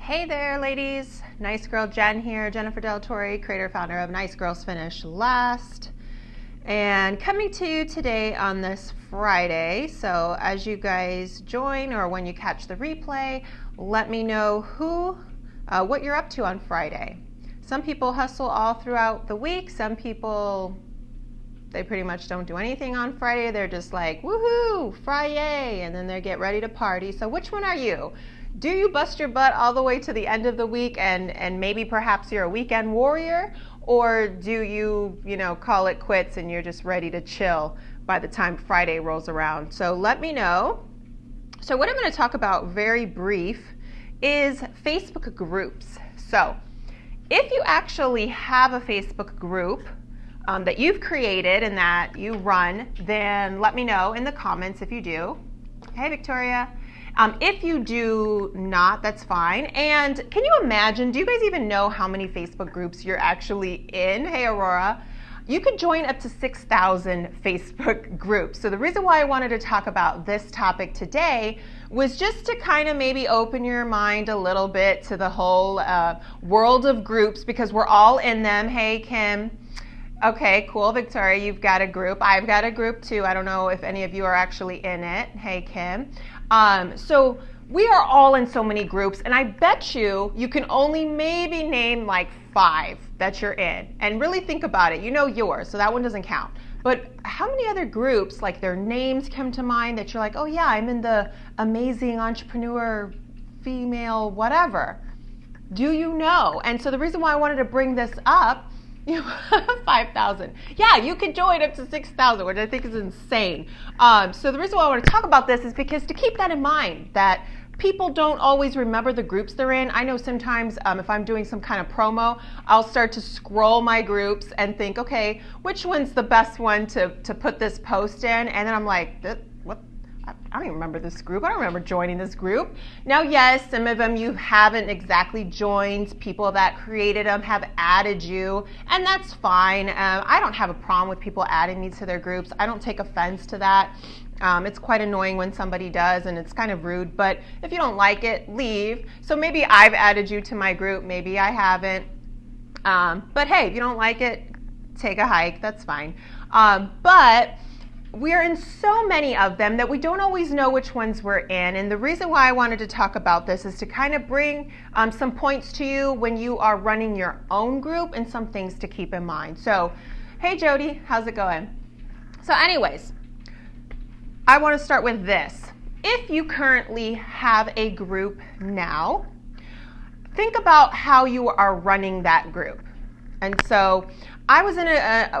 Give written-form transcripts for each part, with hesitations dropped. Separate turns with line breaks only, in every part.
Hey there, ladies. Nice Girl Jen here, Jennifer Del Torre, creator founder of Nice Girls Finish Last. And coming to you today on this Friday. So as you guys join or when you catch the replay, let me know what you're up to on Friday. Some people hustle all throughout the week. Some people, they pretty much don't do anything on Friday. They're just like, woohoo, Friday, and then they get ready to party. So which one are you? Do you bust your butt all the way to the end of the week and maybe perhaps you're a weekend warrior? Or do you, call it quits and you're just ready to chill by the time Friday rolls around? So let me know. So what I'm going to talk about very brief is Facebook groups. So if you actually have a Facebook group that you've created and that you run, then let me know in the comments if you do. Hey, Victoria. If you do not, that's fine. And can you imagine, do you guys even know how many Facebook groups you're actually in? Hey, Aurora. You could join up to 6,000 Facebook groups. So the reason why I wanted to talk about this topic today was just to kind of maybe open your mind a little bit to the whole world of groups, because we're all in them. Hey, Kim. Okay, cool. Victoria, you've got a group. I've got a group too. I don't know if any of you are actually in it. Hey, Kim. So we are all in so many groups, and I bet you can only maybe name like 5 that you're in. And really think about it. You know yours, so that one doesn't count. But how many other groups, like their names come to mind that you're like, oh yeah, I'm in the amazing entrepreneur female whatever. Do you know? And so the reason why I wanted to bring this up, 5,000. Yeah, you could join up to 6,000, which I think is insane. So the reason why I want to talk about this is because to keep that in mind, that people don't always remember the groups they're in. I know sometimes if I'm doing some kind of promo, I'll start to scroll my groups and think, okay, which one's the best one to put this post in? And then I'm like, what? I don't even remember this group. I don't remember joining this group. Now, yes, some of them you haven't exactly joined. People that created them have added you, and that's fine. I don't have a problem with people adding me to their groups. I don't take offense to that. It's quite annoying when somebody does, and it's kind of rude, but if you don't like it, leave. So maybe I've added you to my group, maybe I haven't. But hey, if you don't like it, take a hike, that's fine. But we're in so many of them that we don't always know which ones we're in. And the reason why I wanted to talk about this is to kind of bring some points to you when you are running your own group and some things to keep in mind. So, hey Jody, how's it going? So anyways, I want to start with this. If you currently have a group now, think about how you are running that group. And so I was in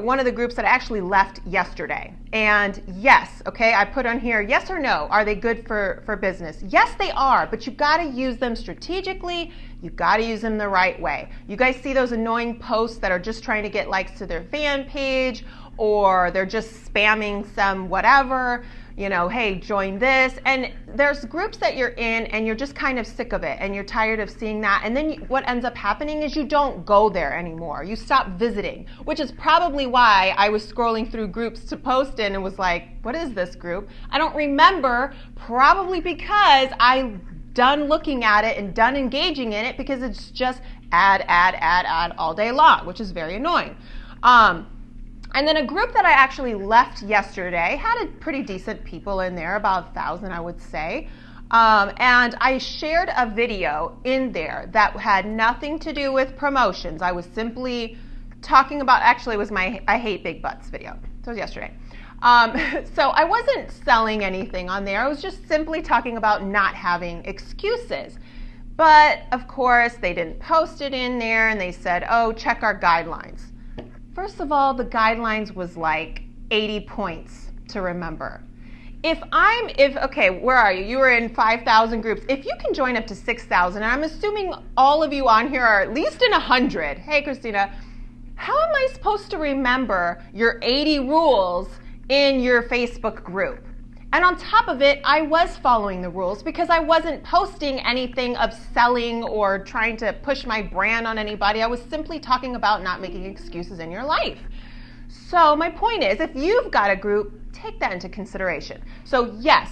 one of the groups that I actually left yesterday. And yes, okay, I put on here, yes or no, are they good for business? Yes, they are, but you've got to use them strategically. You've got to use them the right way. You guys see those annoying posts that are just trying to get likes to their fan page, or they're just spamming some whatever, hey, join this. And there's groups that you're in and you're just kind of sick of it and you're tired of seeing that. And then what ends up happening is you don't go there anymore. You stop visiting, which is probably why I was scrolling through groups to post in and was like, what is this group? I don't remember, probably because I'm done looking at it and done engaging in it, because it's just add all day long, which is very annoying. And then a group that I actually left yesterday had a pretty decent people in there, about 1,000 I would say. And I shared a video in there that had nothing to do with promotions. I was simply talking about, actually it was my I Hate Big Butts video. So it was yesterday. So I wasn't selling anything on there. I was just simply talking about not having excuses. But of course they didn't post it in there and they said, oh, check our guidelines. First of all, the guidelines was like 80 points to remember. Okay, where are you? You were in 5,000 groups. If you can join up to 6,000, and I'm assuming all of you on here are at least in 100. Hey, Christina, how am I supposed to remember your 80 rules in your Facebook group? And on top of it, I was following the rules because I wasn't posting anything of selling or trying to push my brand on anybody. I was simply talking about not making excuses in your life. So my point is, if you've got a group, take that into consideration. So yes,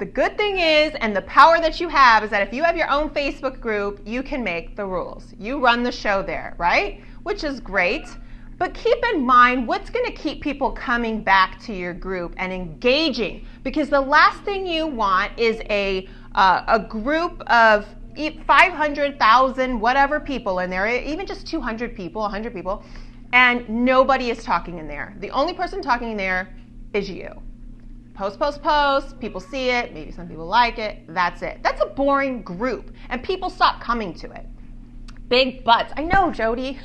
The good thing is, and the power that you have, is that if you have your own Facebook group, you can make the rules. You run the show there, right? Which is great. But keep in mind what's going to keep people coming back to your group and engaging, because the last thing you want is a group of 500,000 whatever people in there, even just 200 people, 100 people, and nobody is talking in there. The only person talking in there is you. Post, post, post, people see it, maybe some people like it, that's it. That's a boring group, and people stop coming to it. Big butts. I know, Jody.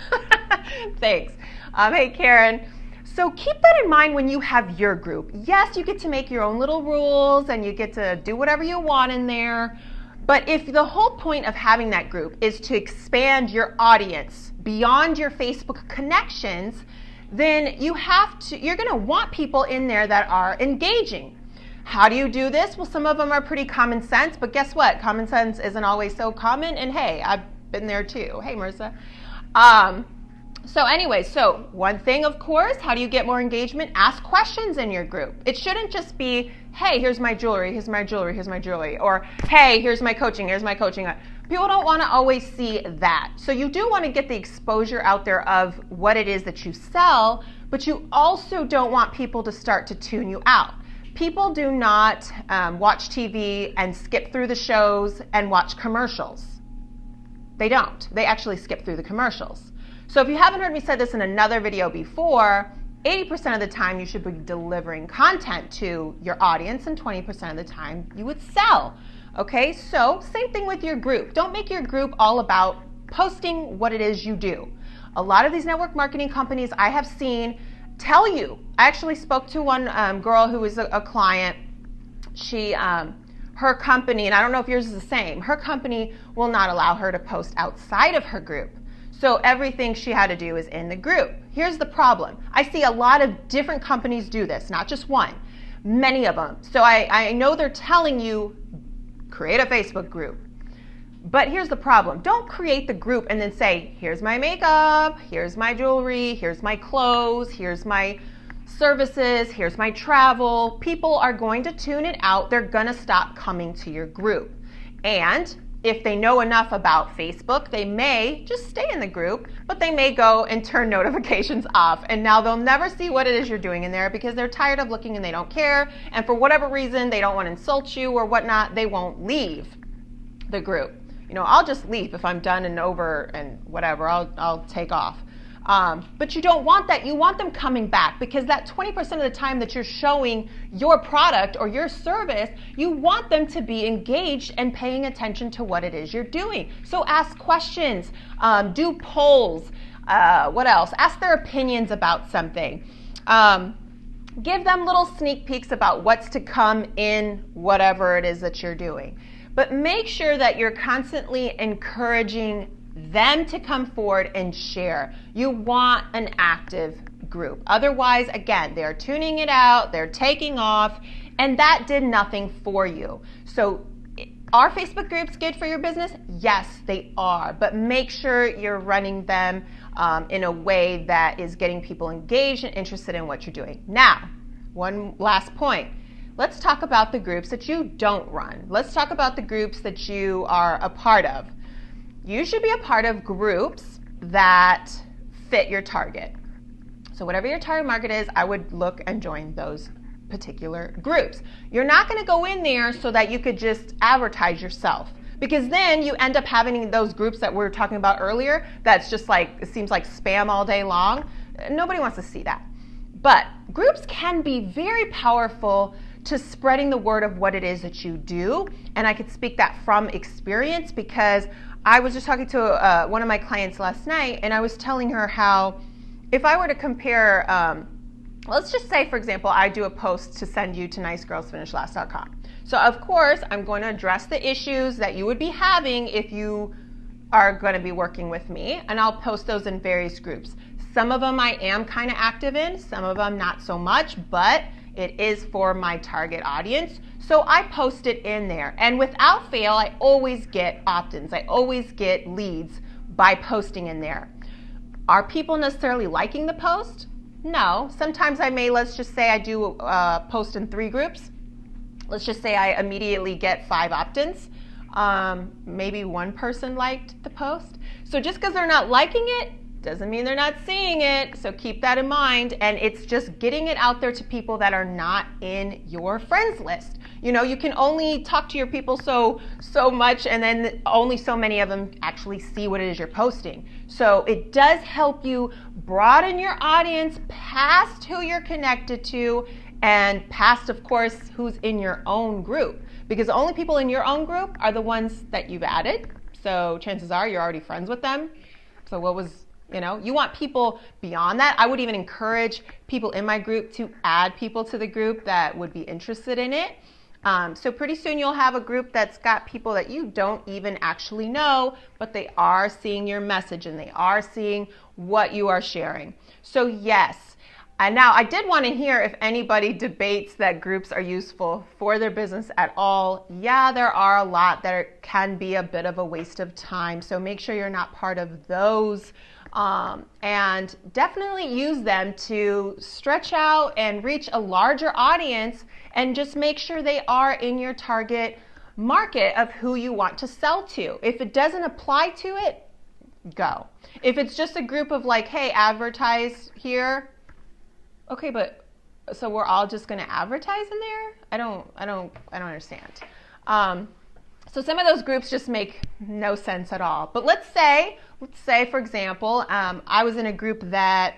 Thanks. Hey, Karen. So keep that in mind when you have your group. Yes, you get to make your own little rules and you get to do whatever you want in there. But if the whole point of having that group is to expand your audience beyond your Facebook connections, then you're going to want people in there that are engaging. How do you do this? Well, some of them are pretty common sense, but guess what? Common sense isn't always so common. And hey, I've been there too. Hey, Marissa. So one thing, of course, how do you get more engagement? Ask questions in your group. It shouldn't just be, hey, here's my jewelry, here's my jewelry, here's my jewelry, or hey, here's my coaching, here's my coaching. People don't want to always see that. So you do want to get the exposure out there of what it is that you sell, but you also don't want people to start to tune you out. People do not watch TV and skip through the shows and watch commercials. They don't. They actually skip through the commercials. So if you haven't heard me say this in another video before, 80% of the time you should be delivering content to your audience, and 20% of the time you would sell. Okay, so same thing with your group. Don't make your group all about posting what it is you do. A lot of these network marketing companies I have seen tell you. I actually spoke to one girl who was a client. Her company, and I don't know if yours is the same, her company will not allow her to post outside of her group. So everything she had to do is in the group. Here's the problem. I see a lot of different companies do this, not just one, many of them. So I know they're telling you, create a Facebook group. But here's the problem. Don't create the group and then say, here's my makeup, here's my jewelry, here's my clothes, here's my services, here's my travel. People are going to tune it out. They're going to stop coming to your group. And if they know enough about Facebook, they may just stay in the group, but they may go and turn notifications off. And now they'll never see what it is you're doing in there because they're tired of looking and they don't care. And for whatever reason, they don't want to insult you or whatnot, they won't leave the group. You know, I'll just leave if I'm done and over and whatever, I'll take off. But you don't want that. You want them coming back, because that 20% of the time that you're showing your product or your service, you want them to be engaged and paying attention to what it is you're doing. So ask questions, do polls, what else? Ask their opinions about something. Give them little sneak peeks about what's to come in whatever it is that you're doing. But make sure that you're constantly encouraging them to come forward and share. You want an active group. Otherwise, again, they're tuning it out, they're taking off, and that did nothing for you. So are Facebook groups good for your business? Yes, they are. But make sure you're running them in a way that is getting people engaged and interested in what you're doing. Now, one last point. Let's talk about the groups that you don't run. Let's talk about the groups that you are a part of. You should be a part of groups that fit your target. So whatever your target market is, I would look and join those particular groups. You're not going to go in there so that you could just advertise yourself, because then you end up having those groups that we were talking about earlier that's just like, it seems like spam all day long. Nobody wants to see that. But groups can be very powerful to spreading the word of what it is that you do. And I could speak that from experience, because I was just talking to one of my clients last night, and I was telling her how if I were to compare, let's just say, for example, I do a post to send you to nicegirlsfinishlast.com. So of course, I'm going to address the issues that you would be having if you are going to be working with me, and I'll post those in various groups. Some of them I am kind of active in, some of them not so much, but it is for my target audience. So I post it in there. And without fail, I always get opt-ins. I always get leads by posting in there. Are people necessarily liking the post? No. Sometimes I may, let's just say I do post in 3 groups. let's just say I immediately get 5 opt-ins. Maybe one person liked the post. So just because they're not liking it doesn't mean they're not seeing it. So keep that in mind. And it's just getting it out there to people that are not in your friends list. You know, you can only talk to your people so much, and then only so many of them actually see what it is you're posting. So it does help you broaden your audience past who you're connected to and past, of course, who's in your own group. Because the only people in your own group are the ones that you've added. So chances are you're already friends with them. So you want people beyond that. I would even encourage people in my group to add people to the group that would be interested in it. So pretty soon you'll have a group that's got people that you don't even actually know, but they are seeing your message and they are seeing what you are sharing. So yes. And now I did want to hear if anybody debates that groups are useful for their business at all. Yeah, there are a lot that can be a bit of a waste of time. So make sure you're not part of those. And definitely use them to stretch out and reach a larger audience, and just make sure they are in your target market of who you want to sell to. If it doesn't apply to it, go. If it's just a group of like, hey, advertise here. Okay, but so we're all just going to advertise in there? I don't understand. So some of those groups just make no sense at all. But let's say for example, I was in a group that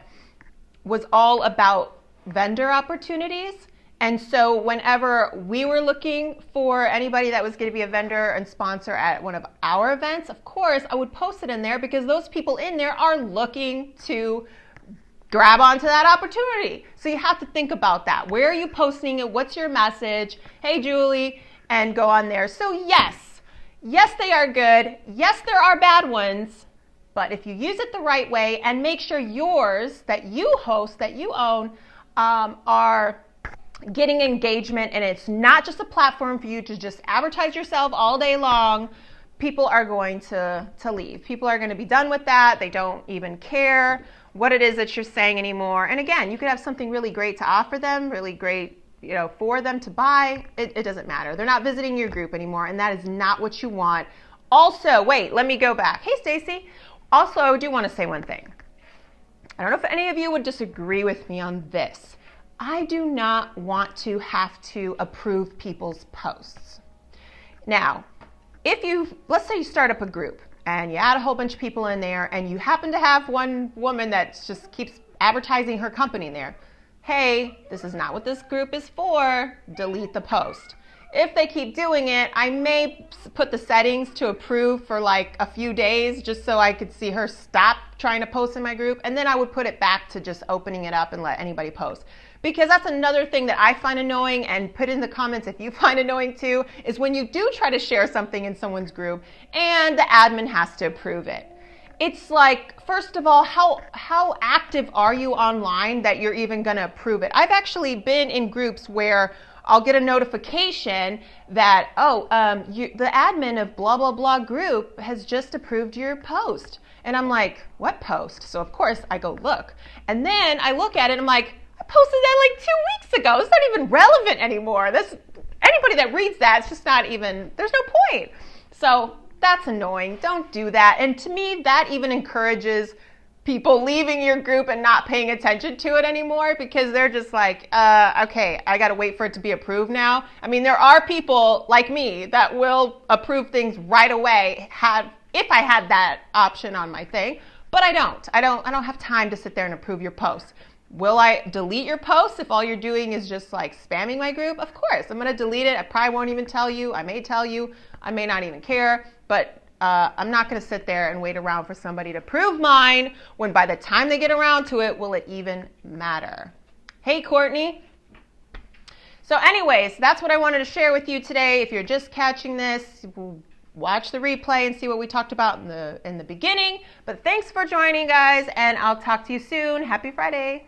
was all about vendor opportunities. And so whenever we were looking for anybody that was going to be a vendor and sponsor at one of our events, of course, I would post it in there because those people in there are looking to grab onto that opportunity. So you have to think about that. Where are you posting it? What's your message? Hey, Julie, and go on there. So yes, they are good. Yes, there are bad ones. But if you use it the right way and make sure yours that you host, that you own, are getting engagement, and it's not just a platform for you to just advertise yourself all day long, people are going to leave. People are going to be done with that. They don't even care what it is that you're saying anymore. And again, you could have something really great to offer them, really great, for them to buy. It doesn't matter. They're not visiting your group anymore, and that is not what you want. Also, wait, let me go back. Hey, Stacy. Also, I do want to say one thing. I don't know if any of you would disagree with me on this. I do not want to have to approve people's posts. Now, let's say you start up a group and you add a whole bunch of people in there, and you happen to have one woman that just keeps advertising her company in there. Hey, this is not what this group is for. Delete the post. If they keep doing it, I may put the settings to approve for like a few days just so I could see her stop trying to post in my group. And then I would put it back to just opening it up and let anybody post. Because that's another thing that I find annoying, and put in the comments if you find annoying too, is when you do try to share something in someone's group and the admin has to approve it. It's like, first of all, how active are you online that you're even going to approve it? I've actually been in groups where I'll get a notification that, the admin of blah, blah, blah group has just approved your post. And I'm like, what post? So of course I go look. And then I look at it and I'm like, I posted that like 2 weeks ago. It's not even relevant anymore. Anybody that reads that, it's just not even, there's no point. So that's annoying. Don't do that. And to me, that even encourages people leaving your group and not paying attention to it anymore, because they're just like, okay, I got to wait for it to be approved now. I mean, there are people like me that will approve things right away if I had that option on my thing, but I don't. I don't have time to sit there and approve your posts. Will I delete your posts if all you're doing is just like spamming my group? Of course, I'm going to delete it. I probably won't even tell you. I may tell you. I may not even care, but I'm not going to sit there and wait around for somebody to approve mine when by the time they get around to it, will it even matter? Hey, Courtney. So anyways, that's what I wanted to share with you today. If you're just catching this, watch the replay and see what we talked about in the beginning. But thanks for joining, guys, and I'll talk to you soon. Happy Friday.